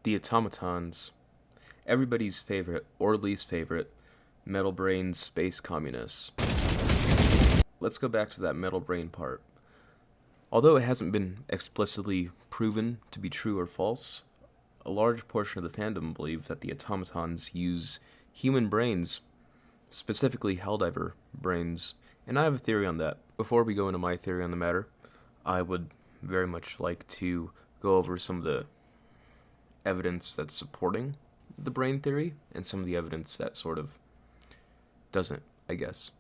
The Automatons, everybody's favorite, or least favorite, metal brain space communists. Let's go back to that metal brain part. Although it hasn't been explicitly proven to be true or false, a large portion of the fandom believe that the Automatons use human brains, specifically Helldiver brains, and I have a theory on that. Before we go into my theory on the matter, I would very much like to go over some of the evidence that's supporting the brain theory and some of the evidence that sort of doesn't, I guess.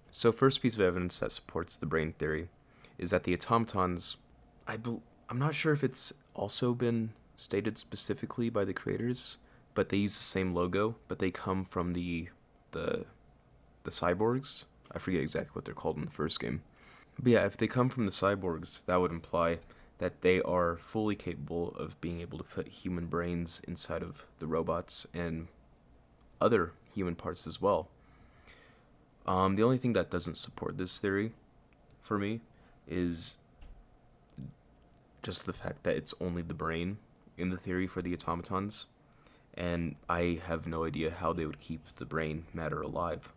So first piece of evidence that supports the brain theory is that the automatons, I'm not sure if it's also been stated specifically by the creators, but they use the same logo, but they come from the cyborgs. I forget exactly what they're called in the first game. But yeah, if they come from the cyborgs, that would imply that they are fully capable of being able to put human brains inside of the robots and other human parts as well. The only thing that doesn't support this theory, for me, is just the fact that it's only the brain in the theory for the automatons, and I have no idea how they would keep the brain matter alive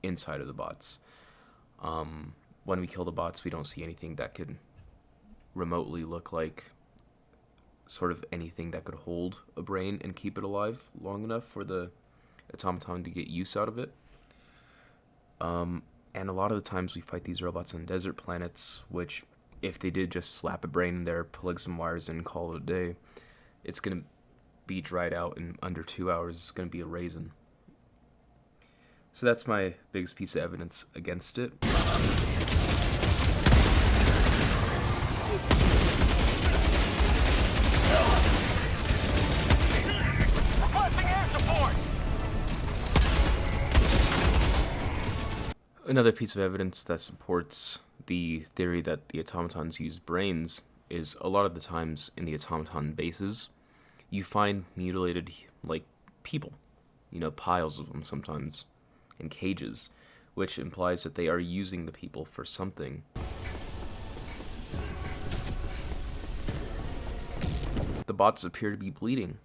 inside of the bots. When we kill the bots, we don't see anything that could remotely look like sort of anything that could hold a brain and keep it alive long enough for the automaton to get use out of it. And a lot of the times we fight these robots on desert planets, which if they did just slap a brain in there, plug some wires in, and call it a day, it's going to be dried out in under 2 hours. It's going to be a raisin. So that's my biggest piece of evidence against it. Another piece of evidence that supports the theory that the automatons use brains is a lot of the times in the automaton bases, you find mutilated, like, people. Piles of them sometimes, in cages, which implies that they are using the people for something. The bots appear to be bleeding.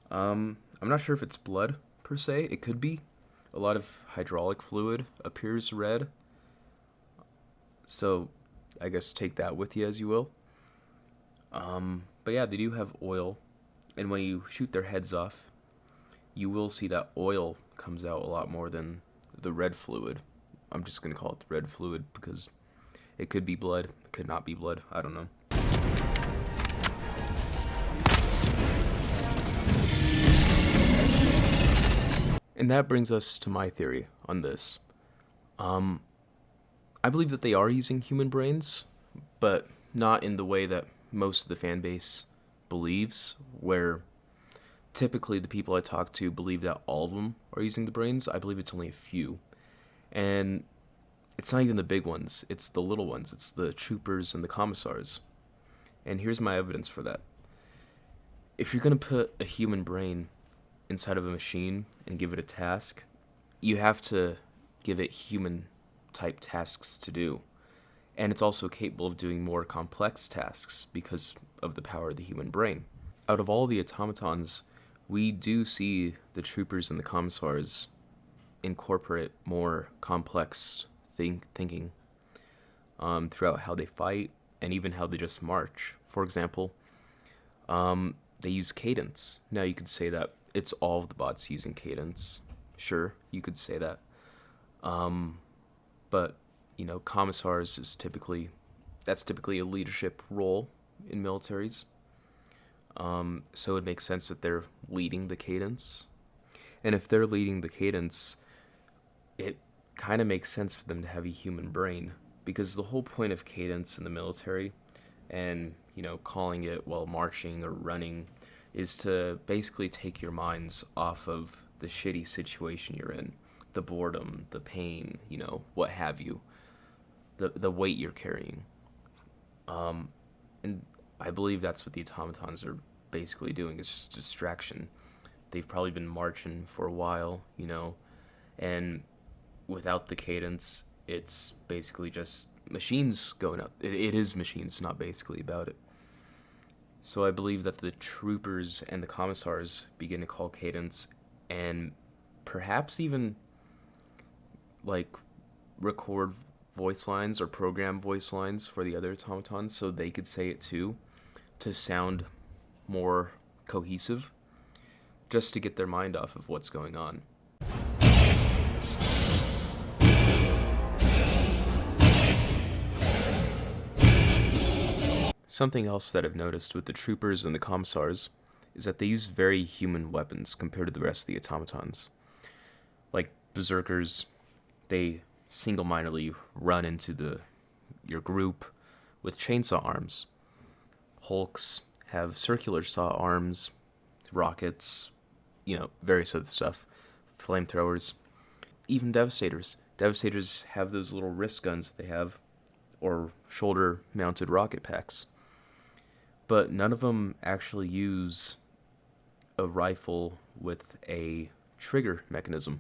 I'm not sure if it's blood, per se. It could be. A lot of hydraulic fluid appears red. So, I guess take that with you as you will. But yeah, they do have oil. And when you shoot their heads off, you will see that oil comes out a lot more than the red fluid. I'm just going to call it the red fluid because it could be blood, it could not be blood, I don't know. And that brings us to my theory on this. I believe that they are using human brains, but not in the way that most of the fan base believes, where typically the people I talk to believe that all of them are using the brains. I believe it's only a few. And it's not even the big ones, it's the little ones. It's the troopers and the commissars. And here's my evidence for that. If you're going to put a human brain inside of a machine and give it a task, you have to give it human type tasks to do. And it's also capable of doing more complex tasks because of the power of the human brain. Out of all the automatons, we do see the troopers and the commissars incorporate more complex thinking throughout how they fight and even how they just march. For example, they use cadence. Now you could say that it's all of the bots using cadence. Sure, you could say that. But, commissars is typically a leadership role in militaries. So it makes sense that they're leading the cadence. And if they're leading the cadence, it kind of makes sense for them to have a human brain. Because the whole point of cadence in the military, and, calling it while marching or running, is to basically take your minds off of the shitty situation you're in. The boredom, the pain, what have you. The weight you're carrying. And I believe that's what the automatons are basically doing. It's just distraction. They've probably been marching for a while, and without the cadence, it's basically just machines going out. It is machines, not basically about it. So I believe that the troopers and the commissars begin to call cadence and perhaps even like record voice lines or program voice lines for the other automatons so they could say it too to sound more cohesive, just to get their mind off of what's going on. Something else that I've noticed with the troopers and the commissars is that they use very human weapons compared to the rest of the automatons. Like berserkers, they single-mindedly run into your group with chainsaw arms. Hulks have circular saw arms, rockets, various other stuff, flamethrowers, even Devastators. Devastators have those little wrist guns that they have, or shoulder-mounted rocket packs. But none of them actually use a rifle with a trigger mechanism,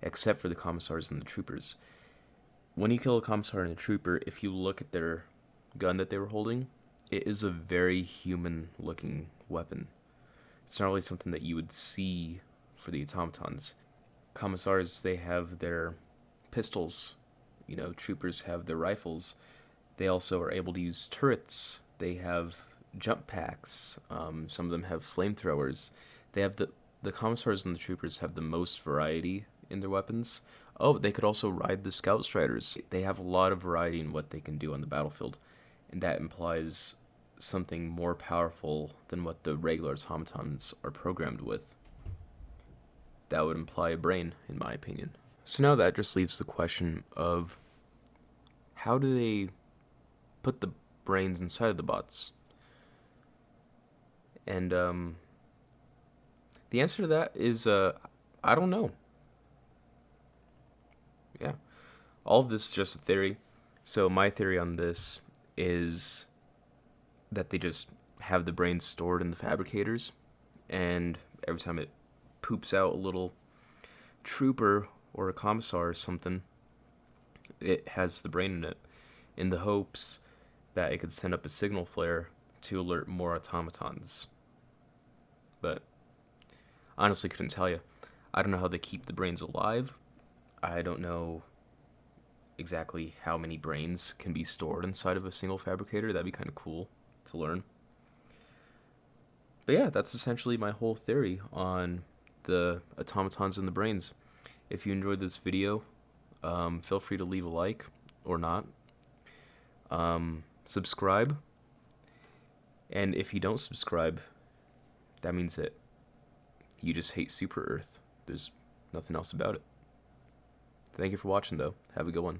except for the commissars and the troopers. When you kill a commissar and a trooper, if you look at their gun that they were holding, it is a very human-looking weapon. It's not really something that you would see for the automatons. Commissars, they have their pistols. Troopers have their rifles. They also are able to use turrets. They have jump packs. Some of them have flamethrowers. They have the commissars and the troopers have the most variety in their weapons. Oh, they could also ride the scout striders. They have a lot of variety in what they can do on the battlefield, and that implies something more powerful than what the regular automatons are programmed with. That would imply a brain, in my opinion. So now that just leaves the question of how do they put the brains inside of the bots? And the answer to that is I don't know. Yeah. All of this is just a theory. So my theory on this is that they just have the brains stored in the fabricators, and every time it poops out a little trooper or a commissar or something, it has the brain in it, in the hopes that it could send up a signal flare to alert more automatons. But honestly couldn't tell you. I don't know how they keep the brains alive. I don't know exactly how many brains can be stored inside of a single fabricator. That'd be kind of cool to learn. But yeah, that's essentially my whole theory on the automatons and the brains. If you enjoyed this video, feel free to leave a like or not. Subscribe. And if you don't subscribe, that means that you just hate Super Earth. There's nothing else about it. Thank you for watching, though. Have a good one.